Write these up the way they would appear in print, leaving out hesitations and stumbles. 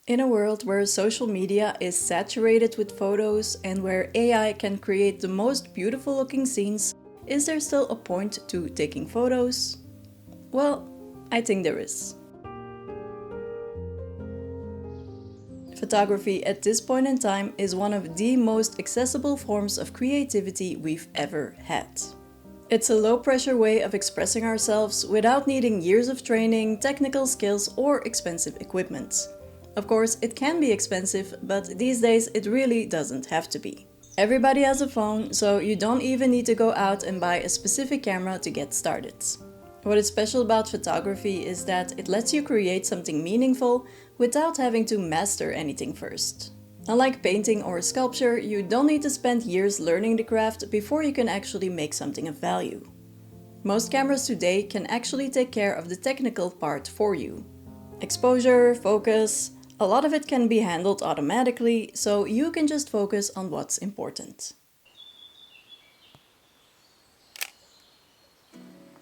In a world where social media is saturated with photos and where AI can create the most beautiful looking scenes, is there still a point to taking photos? Well, I think there is. Photography at this point in time is one of the most accessible forms of creativity we've ever had. It's a low-pressure way of expressing ourselves without needing years of training, technical skills, or expensive equipment. Of course, it can be expensive, but these days it really doesn't have to be. Everybody has a phone, so you don't even need to go out and buy a specific camera to get started. What is special about photography is that it lets you create something meaningful without having to master anything first. Unlike painting or sculpture, you don't need to spend years learning the craft before you can actually make something of value. Most cameras today can actually take care of the technical part for you. Exposure, focus, a lot of it can be handled automatically, so you can just focus on what's important.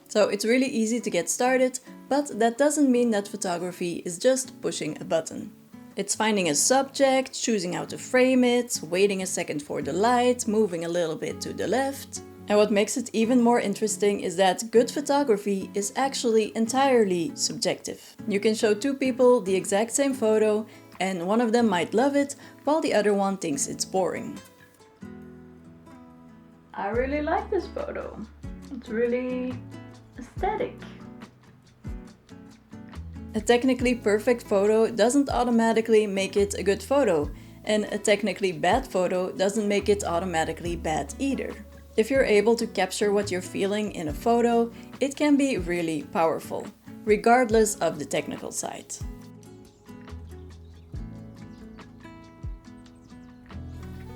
So it's really easy to get started, but that doesn't mean that photography is just pushing a button. It's finding a subject, choosing how to frame it, waiting a second for the light, moving a little bit to the left. And what makes it even more interesting is that good photography is actually entirely subjective. You can show two people the exact same photo and one of them might love it while the other one thinks it's boring. I really like this photo. It's really aesthetic. A technically perfect photo doesn't automatically make it a good photo, and a technically bad photo doesn't make it automatically bad either. If you're able to capture what you're feeling in a photo, it can be really powerful, regardless of the technical side.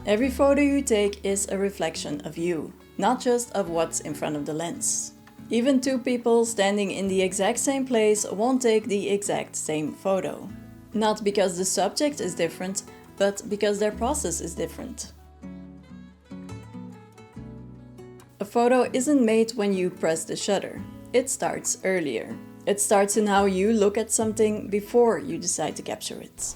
Every photo you take is a reflection of you, not just of what's in front of the lens. Even two people standing in the exact same place won't take the exact same photo. Not because the subject is different, but because their process is different. A photo isn't made when you press the shutter. It starts earlier. It starts in how you look at something before you decide to capture it.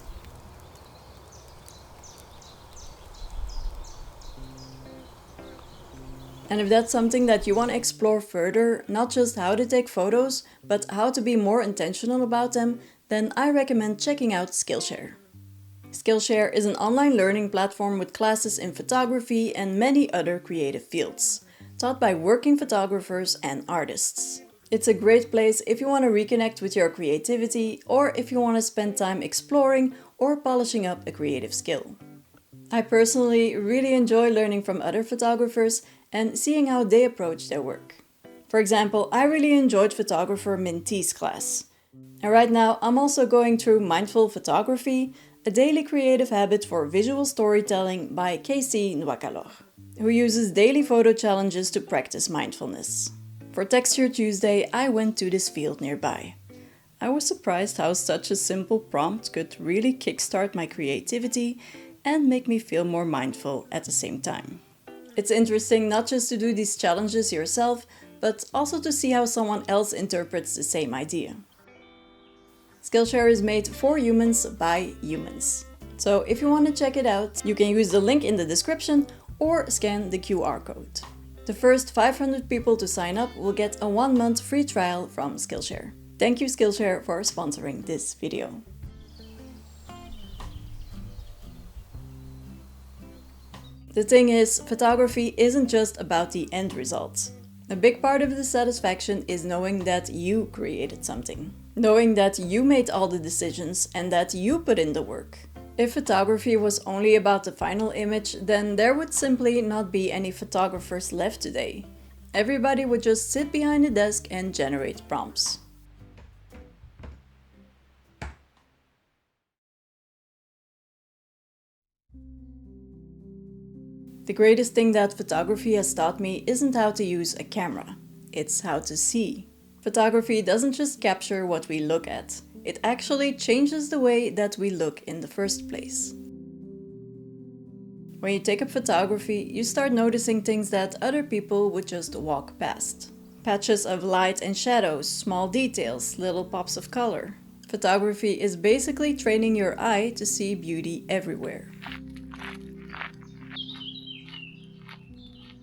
And if that's something that you want to explore further, not just how to take photos, but how to be more intentional about them, then I recommend checking out Skillshare. Skillshare is an online learning platform with classes in photography and many other creative fields, taught by working photographers and artists. It's a great place if you want to reconnect with your creativity or if you want to spend time exploring or polishing up a creative skill. I personally really enjoy learning from other photographers and seeing how they approach their work. For example, I really enjoyed photographer Minty's class. And right now I'm also going through Mindful Photography, a daily creative habit for visual storytelling by Casey Nwakalor, who uses daily photo challenges to practice mindfulness. For Texture Tuesday, I went to this field nearby. I was surprised how such a simple prompt could really kickstart my creativity and make me feel more mindful at the same time. It's interesting not just to do these challenges yourself, but also to see how someone else interprets the same idea. Skillshare is made for humans by humans. So if you want to check it out, you can use the link in the description or scan the QR code. The first 500 people to sign up will get a 1-month free trial from Skillshare. Thank you Skillshare for sponsoring this video. The thing is, photography isn't just about the end result. A big part of the satisfaction is knowing that you created something. Knowing that you made all the decisions and that you put in the work. If photography was only about the final image, then there would simply not be any photographers left today. Everybody would just sit behind a desk and generate prompts. The greatest thing that photography has taught me isn't how to use a camera, it's how to see. Photography doesn't just capture what we look at, it actually changes the way that we look in the first place. When you take up photography, you start noticing things that other people would just walk past. Patches of light and shadows, small details, little pops of color. Photography is basically training your eye to see beauty everywhere.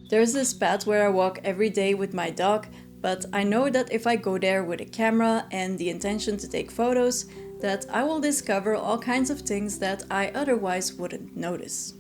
There's this path where I walk every day with my dog, but I know that if I go there with a camera and the intention to take photos, that I will discover all kinds of things that I otherwise wouldn't notice.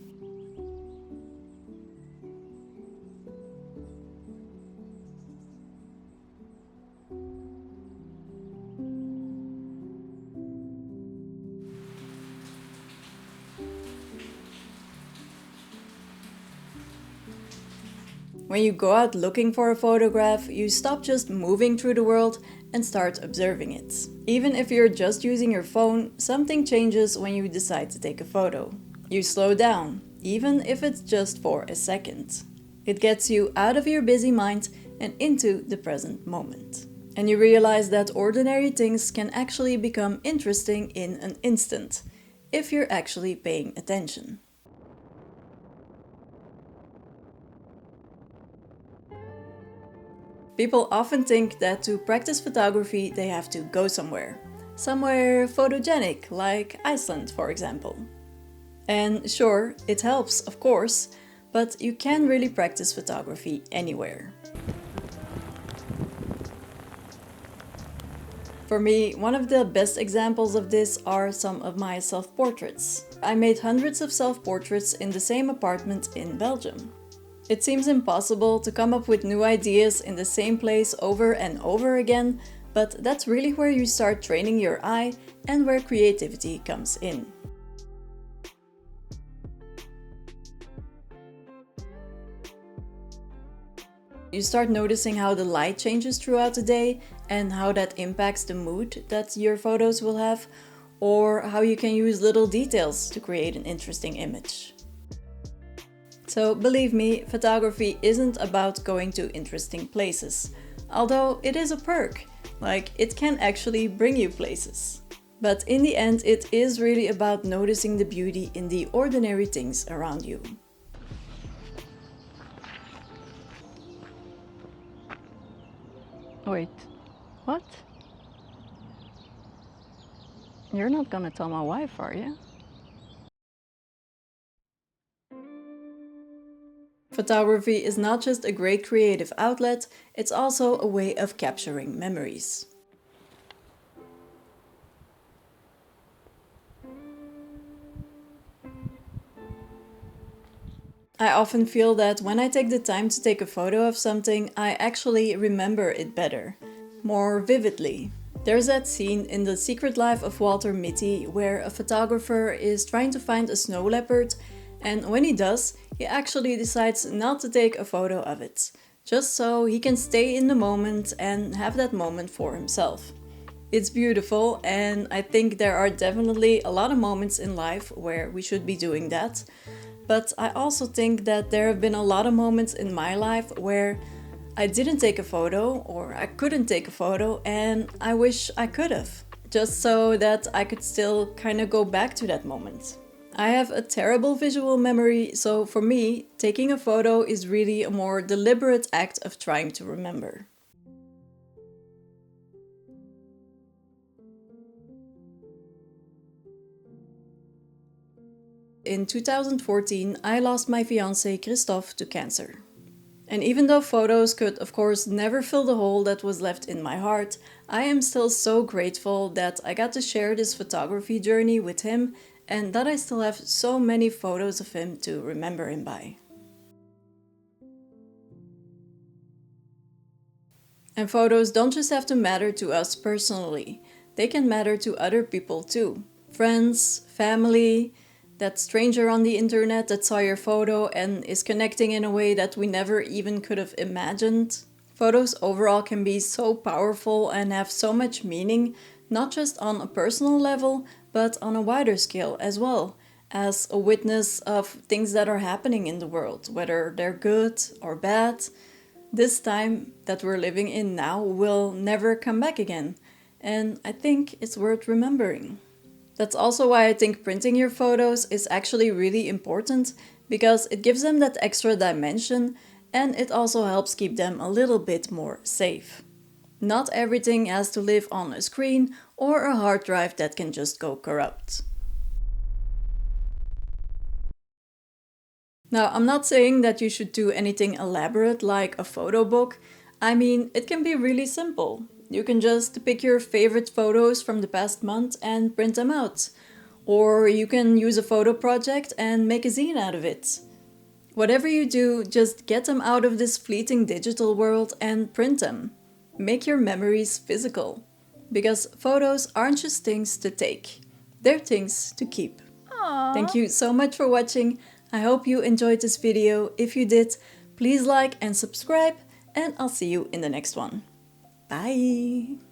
When you go out looking for a photograph, you stop just moving through the world and start observing it. Even if you're just using your phone, something changes when you decide to take a photo. You slow down, even if it's just for a second. It gets you out of your busy mind and into the present moment. And you realize that ordinary things can actually become interesting in an instant, if you're actually paying attention. People often think that to practice photography they have to go somewhere. Somewhere photogenic, like Iceland, for example. And sure, it helps, of course, but you can really practice photography anywhere. For me, one of the best examples of this are some of my self-portraits. I made hundreds of self-portraits in the same apartment in Belgium. It seems impossible to come up with new ideas in the same place over and over again, but that's really where you start training your eye and where creativity comes in. You start noticing how the light changes throughout the day and how that impacts the mood that your photos will have, or how you can use little details to create an interesting image. So believe me, photography isn't about going to interesting places, although it is a perk, like it can actually bring you places. But in the end, it is really about noticing the beauty in the ordinary things around you. Wait, what? You're not gonna tell my wife, are you? Photography is not just a great creative outlet, it's also a way of capturing memories. I often feel that when I take the time to take a photo of something, I actually remember it better, more vividly. There's that scene in The Secret Life of Walter Mitty where a photographer is trying to find a snow leopard, and when he does, he actually decides not to take a photo of it, just so he can stay in the moment and have that moment for himself. It's beautiful, and I think there are definitely a lot of moments in life where we should be doing that. But I also think that there have been a lot of moments in my life where I didn't take a photo or I couldn't take a photo, and I wish I could have, just so that I could still kind of go back to that moment. I have a terrible visual memory, so for me, taking a photo is really a more deliberate act of trying to remember. In 2014, I lost my fiancé Christophe to cancer. And even though photos could, of course, never fill the hole that was left in my heart, I am still so grateful that I got to share this photography journey with him and that I still have so many photos of him to remember him by. And photos don't just have to matter to us personally, they can matter to other people too. Friends, family, that stranger on the internet that saw your photo and is connecting in a way that we never even could have imagined. Photos overall can be so powerful and have so much meaning, not just on a personal level, but on a wider scale as well, as a witness of things that are happening in the world, whether they're good or bad. This time that we're living in now will never come back again, and I think it's worth remembering. That's also why I think printing your photos is actually really important, because it gives them that extra dimension and it also helps keep them a little bit more safe. Not everything has to live on a screen or a hard drive that can just go corrupt. Now, I'm not saying that you should do anything elaborate like a photo book. I mean, it can be really simple. You can just pick your favorite photos from the past month and print them out. Or you can use a photo project and make a zine out of it. Whatever you do, just get them out of this fleeting digital world and print them. Make your memories physical. Because photos aren't just things to take, they're things to keep. Aww. Thank you so much for watching. I hope you enjoyed this video. If you did, please like and subscribe, and I'll see you in the next one. Bye!